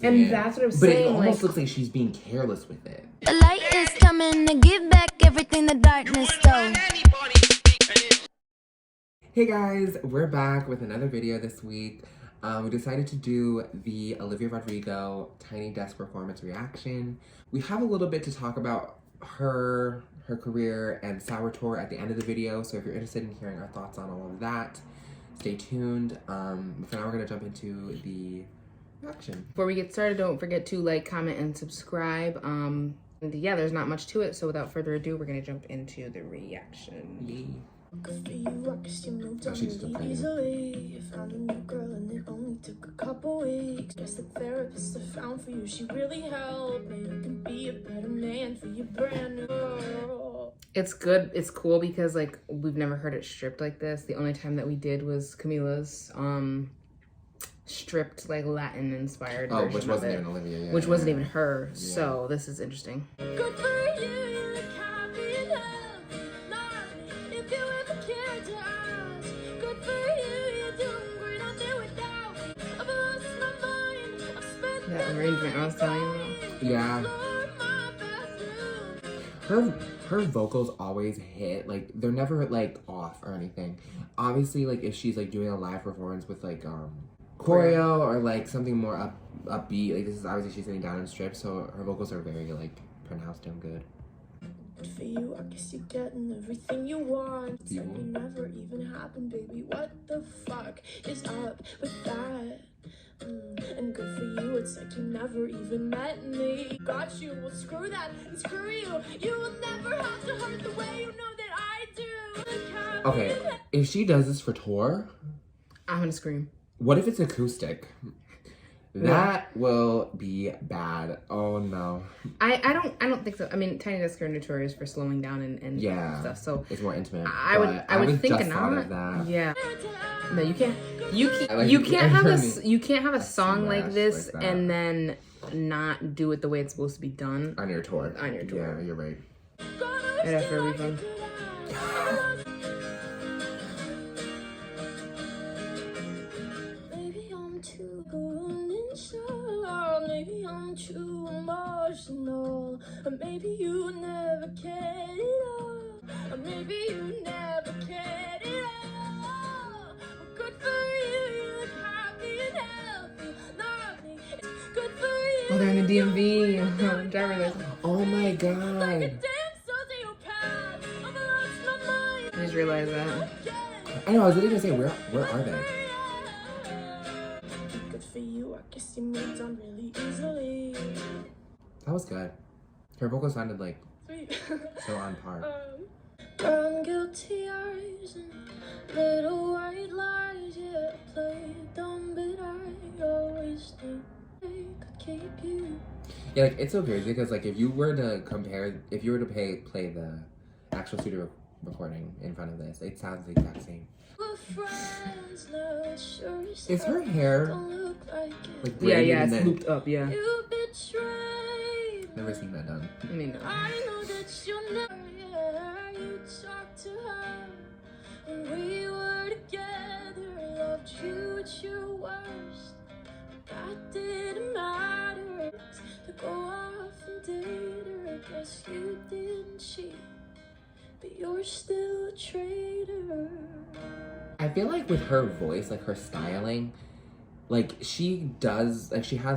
And that's what I'm But saying. it almost looks like she's being careless with it. The light is coming to give back everything the darkness stole. Hey guys, we're back with another video this week. We decided to do the Olivia Rodrigo Tiny Desk performance reaction. We have a little bit to talk about her career and Sour Tour at the end of the video, so if you're interested in hearing our thoughts on all of that, stay tuned. For now, we're gonna jump into the reaction. Before we get started, don't forget to like, comment, and subscribe. And yeah, there's not much to it, so without further ado, we're gonna jump into the reaction. Yay. Good for you, I guess you moved on she's still really easily. You found a new girl and it only took a couple weeks. Guess the therapist I found for you, she really helped. Maybe you can be a better man for your brand new girl. It's good. It's cool because like we've never heard it stripped like this. The only time that we did was Camila's stripped like Latin inspired version which wasn't of it, even Olivia, yeah. which wasn't even her. Yeah. So this is interesting. Good for you, you look happy and healthy. Not if you ever cared to ask. Good for you, you're doing great out there without me. I've lost my mind, I've spent That arrangement I was telling you about. Yeah. Her vocals always hit, like they're never like off or anything. Obviously, like if she's like doing a live performance with like choreo or like something more upbeat, like this is obviously she's sitting down and stripped, so her vocals are very like pronounced and good. Good for you, I guess you're getting everything you want. It's like it never even happened, baby. What the fuck is up with that? And good for you, it's like you never even met me. Got you, well screw that, and screw you. You will never have to hurt the way you know that I do. Okay, if she does this for tour, I'm gonna scream. What if it's acoustic? That will be bad. Oh no. I don't think so. I mean, Tiny Desk are notorious for slowing down and yeah, stuff. So it's more intimate. I would think not. That. Yeah. No, you can't. You can't have a song like this like and then not do it the way it's supposed to be done on your tour. On your tour. Yeah, you're right. Right after a refund. Maybe I'm too uninsured. Maybe I'm too emotional. Or maybe you never cared at all. Or maybe you never cared at all. Good for you, you look happy and healthy. Not me, it's good for you. Oh, they're in the DMV. Driver license. Oh my god. Like a damn sociopath. I've lost my mind. I just realized that. I know, I was literally gonna say, where are they? Good for you, I guess you moved on really easily. That was good. Her vocals sounded like Sweet. so on par. Brown guilty eyes and little white lies, yeah, I play dumb, but I always think I could keep you. Yeah, like it's so crazy because like if you were to play the actual studio recording in front of this, it sounds the exact same. We're friends, no, it sure as Is her hell hair don't look like it. like Yeah, braided yeah, and it's then looped up, yeah. You betrayed. never seen that done. I mean, no. I know that you'll never, yeah, you talked to her. When we were together, loved you at your worst. That didn't matter. To go off and date her, I guess you didn't cheat. But you're still a traitor. I feel like with her voice, like her styling, like she has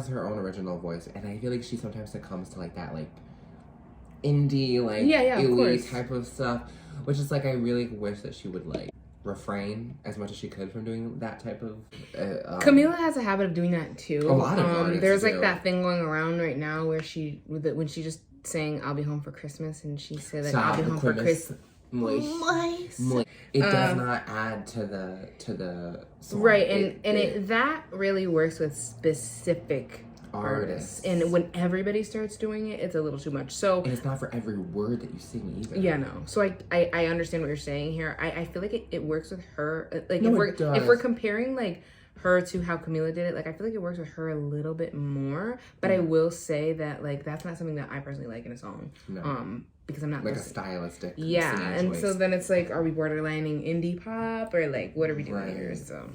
her own original voice, and I feel like she sometimes succumbs to like that like indie like ooey type of stuff, which is like I really wish that she would like refrain as much as she could from doing that type of Camila has a habit of doing that too. A lot of artists there's like do. that thing going around right now where when she just sang "I'll be home for Christmas" and she said that I'll be home for Christmas. It does not add to the song. Right, that really works with specific artists, and when everybody starts doing it, it's a little too much. So and it's not for every word that you sing either. Yeah, no. So I understand what you're saying here. I feel like it works with her. Like No, if we're comparing like her to how Camila did it, like I feel like it works with her a little bit more. But I will say that like that's not something that I personally like in a song. No. Because I'm not like a stylistic and choice. so then it's like, are we borderlining indie pop or like what are we doing here? So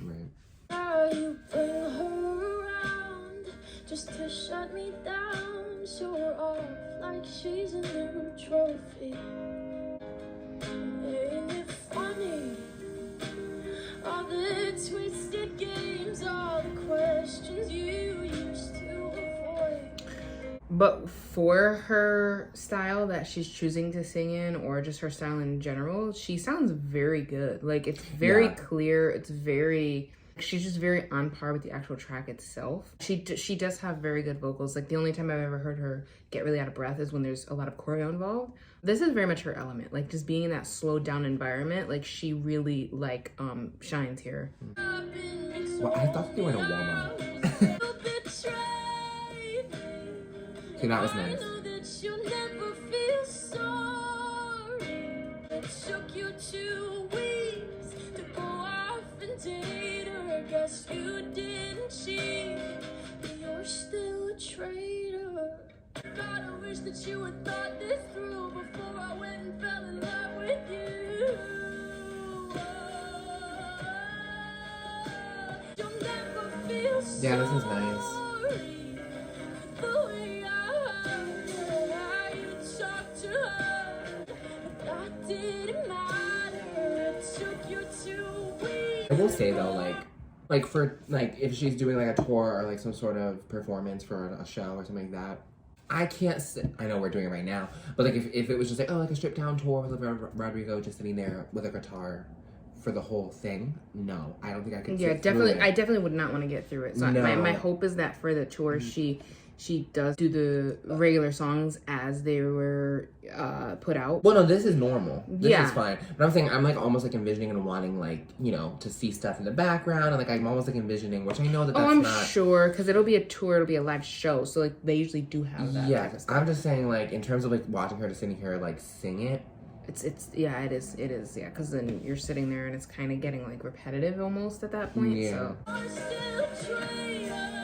Now you bring her around just to shut me down. Show her off like she's a new trophy. Ain't it funny? All the twisted games, all the questions you used to avoid. But for her style that she's choosing to sing in, or just her style in general, she sounds very good. Like, it's very clear. It's very... She's just very on par with the actual track itself. She does have very good vocals. Like, the only time I've ever heard her get really out of breath is when there's a lot of choreo involved. This is very much her element. Like, just being in that slowed down environment, like, she really, like, shines here. Well, I thought they were in a Walmart. Okay, that was nice. Took you 2 weeks to go off and date her. Guess you didn't cheat, but you're still a traitor. God, I wish that you had thought this through before I went and fell in love with you. You'll never feel sorry. Yeah, this is nice. The way I heard how you talked to her, that didn't matter. It took you 2 weeks. I will say though, like for like if she's doing like a tour or like some sort of performance for a show or something like that, I can't sit. I know we're doing it right now, but like if it was just like, oh, like a stripped down tour with Olivia Rodrigo just sitting there with a guitar for the whole thing, no, I don't think I could. Yeah, sit definitely. through it. I definitely would not want to get through it. So No. my hope is that for the tour, she does do the regular songs as they were put out. Well, no, this is normal. This Yeah. is fine. But I'm saying I'm like almost like envisioning and wanting like, you know, to see stuff in the background, and like I'm almost like envisioning, which I know that that's Oh, I'm not. sure, because it'll be a tour, it'll be a live show, so like they usually do have that. Yeah, type of stuff. I'm just saying like in terms of like watching her to sitting here like sing it. It's yeah, it is yeah, because then you're sitting there and it's kind of getting like repetitive almost at that point. Yeah. So You're still a traitor.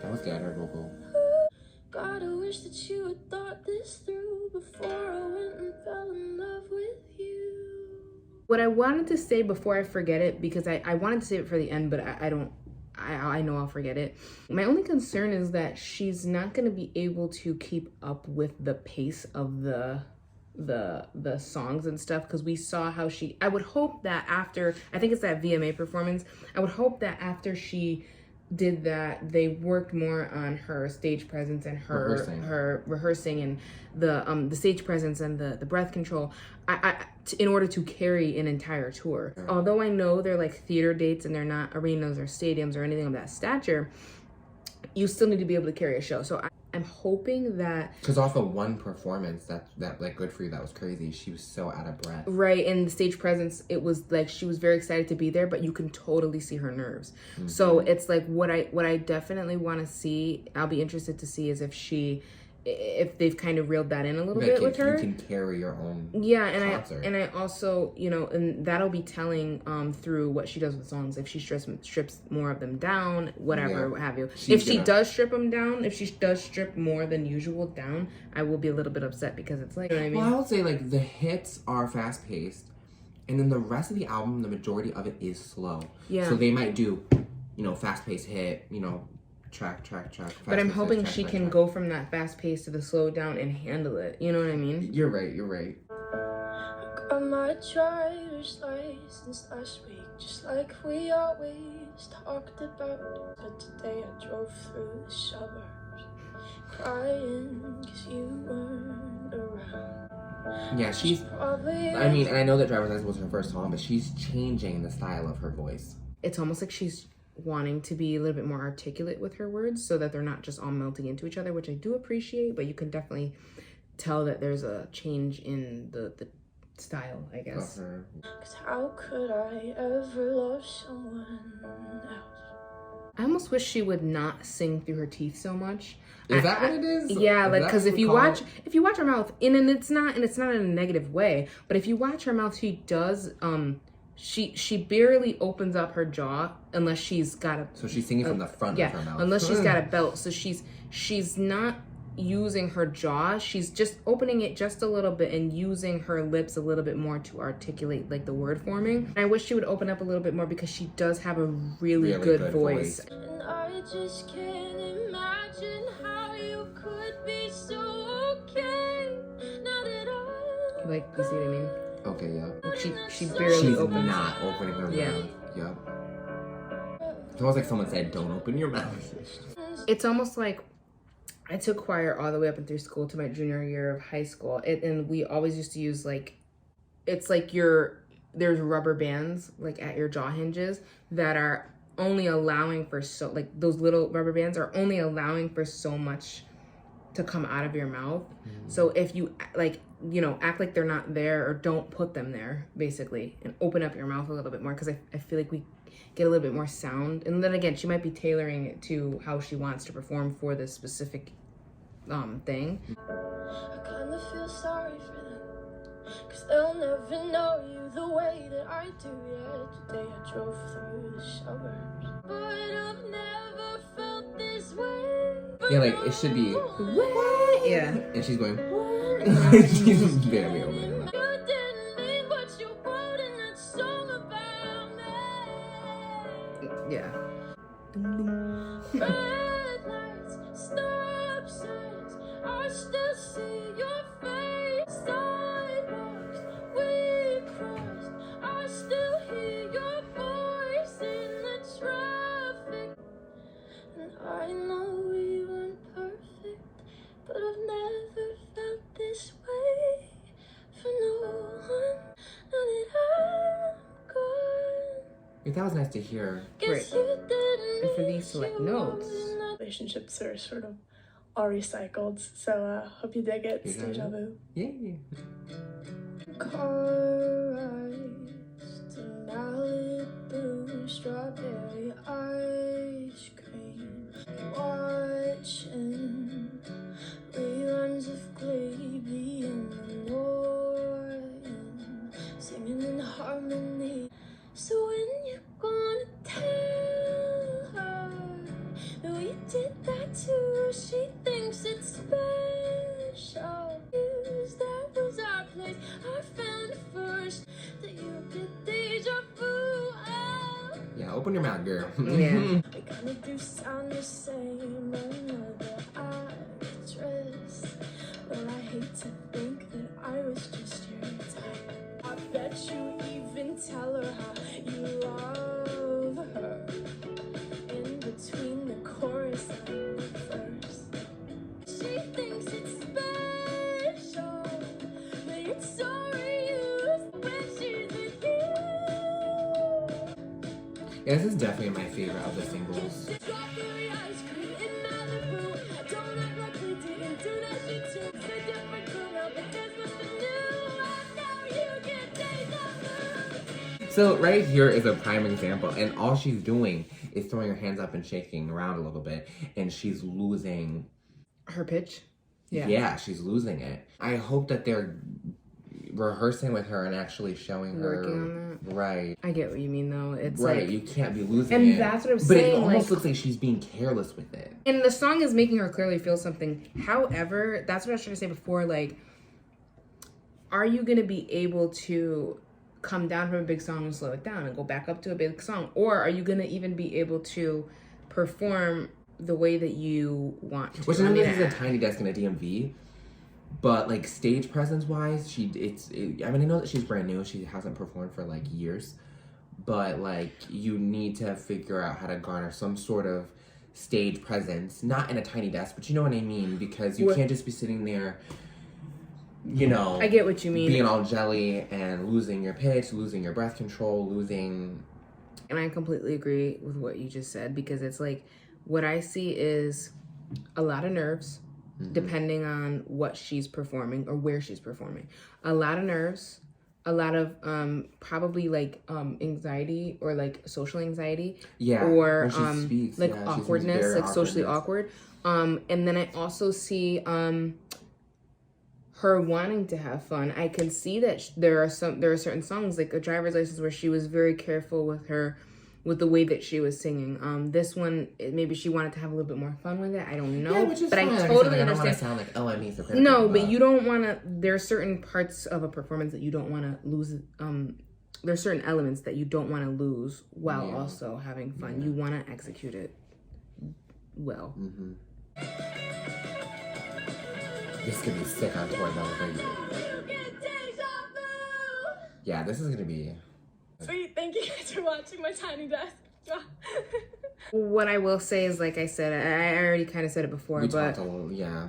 That was good, her vocal. God, I wish that you had thought this through before I went and fell in love with you. what I wanted to say before I forget it, because I wanted to save it for the end, but I know I'll forget it. My only concern is that she's not going to be able to keep up with the pace of the songs and stuff, because we saw how I would hope that after, I think it's that VMA performance, I would hope that after she did that, they worked more on her stage presence and her rehearsing and the stage presence and the breath control in order to carry an entire tour. Although I know they're like theater dates and they're not arenas or stadiums or anything of that stature, you still need to be able to carry a show. So I'm hoping that, because off of one performance that like Good For You, that was crazy. She was so out of breath. right, in the stage presence, it was like she was very excited to be there, but you can totally see her nerves. So it's like what I definitely want to see, I'll be interested to see, is if they've kind of reeled that in a little bit with her. You can carry your own concert. I also, you know, and that'll be telling through what she does with songs. If she strips more of them down, whatever, what have you. If she does strip them down, if she does strip more than usual down, I will be a little bit upset, because it's like, you know what I mean? Well, I would say like the hits are fast paced, and then the rest of the album, the majority of it is slow. Yeah. So they might do, you know, fast paced hit, you know, track. But I'm hoping she can go from that fast pace to the slow down and handle it. You know what I mean? You're right. Got my driver's license last week, just like we always talked about. But today I drove through the suburbs, crying 'cause you weren't around. Yeah, she's. I mean, and I know that Driver's License was her first song, but she's changing the style of her voice. It's almost like she's wanting to be a little bit more articulate with her words, so that they're not just all melting into each other, which I do appreciate, but you can definitely tell that there's a change in the style, I guess. Uh-huh. 'Cause how could I ever love someone else? I almost wish she would not sing through her teeth so much. Is that what it is? Yeah, Is like, that because what if we you call watch it? her mouth, and it's not in a negative way, but if you watch her mouth, she does she barely opens up her jaw unless she's got a. So she's singing from the front of her mouth. Unless she's got a belt, so she's not using her jaw. She's just opening it just a little bit and using her lips a little bit more to articulate like the word forming. And I wish she would open up a little bit more because she does have a really good voice. And I just can't imagine how you could be so okay now that I'm Like, you see what I mean? Okay, yeah. She barely She's opens. not opening her Yeah. mouth. Yep. It's almost like someone said, don't open your mouth. It's almost like I took choir all the way up and through school to my junior year of high school. And we always used to use like, it's like there's rubber bands like at your jaw hinges that are only allowing for like those little rubber bands are only allowing for so much to come out of your mouth. So if you like, act like they're not there or don't put them there basically and open up your mouth a little bit more, because I feel like we get a little bit more sound. And then again, she might be tailoring it to how she wants to perform for this specific thing. I kinda feel sorry for them, 'cause they'll never know you the way that I do. Yeah, today I drove through the suburbs, but I've never felt this way. Yeah, like it should be. What? Yeah. And she's going. She's barely opening her mouth. You didn't mean what you wrote in that song about me. Yeah. Red lights, stop signs, I still see your face. Sidewalks we crossed, I still hear your voice in the traffic. And I know we weren't perfect, but I've never felt this way for no one. Now that I'm gone, That was nice to hear. guess you didn't And for these select notes. Relationships are sort of all recycled, so hope you dig it. You got Deja it? vu. Yeah. car rides to Malibu, strawberry ice cream, watching reruns of Glee in the morning, singing in harmony. So when you gonna tell her that we did that too? She thinks it's special. Yes, that was our place. I found it first that you get deja vu. Oh, Yeah, open your mouth, girl. Yeah. we kinda do sound the same. Another actress. Well, I hate to think that I was just your type. I bet you even tell her how you love her in between the chorus and the verse. She thinks it's special, but it's so reused when she's with you. Yeah, this is definitely my favorite of the singles. Strawberry ice cream in Malibu. Don't act like we didn't do that shit too. It's a different girl now, but there's nothing new. I know you get deja vu. So right here is a prime example, and all she's doing is throwing her hands up and shaking around a little bit, and she's losing. Her pitch. Yeah, she's losing it. I hope that they're rehearsing with her and actually showing her. Working on that. Right. I get what you mean though. It's Right, like, you can't be losing and it. that's what I'm but saying, it almost like- looks like she's being careless with it. and the song is making her clearly feel something. However, that's what I was trying to say before. Like, are you gonna be able to come down from a big song and slow it down and go back up to a big song, or are you gonna even be able to perform the way that you want to? Which I know mean, this is a tiny desk in a DMV, but like stage presence wise, I mean, I know that she's brand new. She hasn't performed for like years, but like you need to figure out how to garner some sort of stage presence, not in a tiny desk, but you know what I mean, because you can't just be sitting there, I get what you mean. being all jelly and losing your pitch, losing your breath control, losing. And I completely agree with what you just said, because it's like, what I see is a lot of nerves, depending on what she's performing or where she's performing. A lot of nerves, a lot of probably like anxiety or like social anxiety. Yeah, Or when she speaks, like yeah, she seems awkwardness, very like socially awkwardness. awkward. And then I also see her wanting to have fun. I can see that there are certain songs like A Driver's License where she was very careful with her with the way that she was singing. This one, maybe she wanted to have a little bit more fun with it. I don't know. Yeah, which is but fine. I Like totally I don't want to understand. sound like, oh, I'm being so critical. No, but you don't want to. There are certain parts of a performance that you don't want to lose. There's certain elements that you don't want to lose while also having fun. You want to execute it well. Mm-hmm. This could be sick on tour though. Yeah, this is gonna be. Sweet, thank you guys for watching my tiny desk. What I will say is, like I said, I already kind of said it before, We but talked a little, yeah.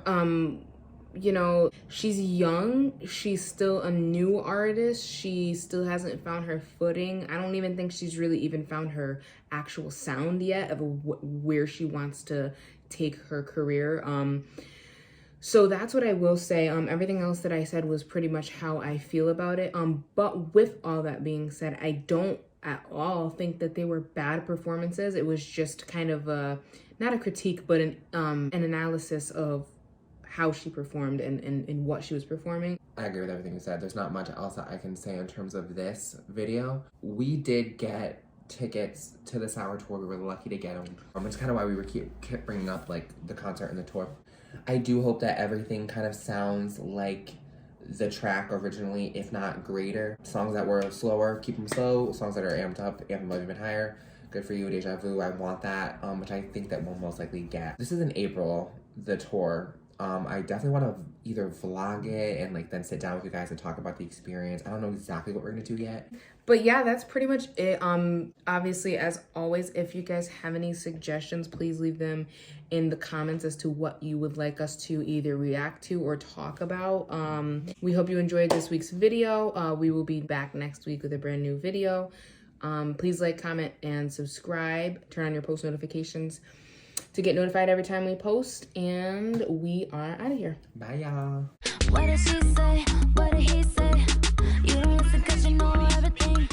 you know, she's young. She's still a new artist. She still hasn't found her footing. I don't even think she's really even found her actual sound yet of where she wants to take her career. So that's what I will say. Everything else that I said was pretty much how I feel about it. But with all that being said, I don't at all think that they were bad performances. It was just kind of not a critique, but an analysis of how she performed and what she was performing. I agree with everything you said. There's not much else that I can say in terms of this video. We did get tickets to the Sour Tour. We were lucky to get them. It's kind of why we were kept bringing up like the concert and the tour. I do hope that everything kind of sounds like the track originally, if not greater. Songs that were slower, keep them slow. Songs that are amped up, amp them even higher. Good for you, Deja Vu. I want that, which I think that we'll most likely get. This is in April, the tour. I definitely want to either vlog it and like then sit down with you guys and talk about the experience. I don't know exactly what we're gonna do yet. But yeah, that's pretty much it. Obviously, as always, if you guys have any suggestions, please leave them in the comments as to what you would like us to either react to or talk about. We hope you enjoyed this week's video. We will be back next week with a brand new video. Please like, comment, and subscribe. Turn on your post notifications to get notified every time we post. And we are out of here. Bye, y'all. What did she say? What did he say? You don't listen 'cause you know everything.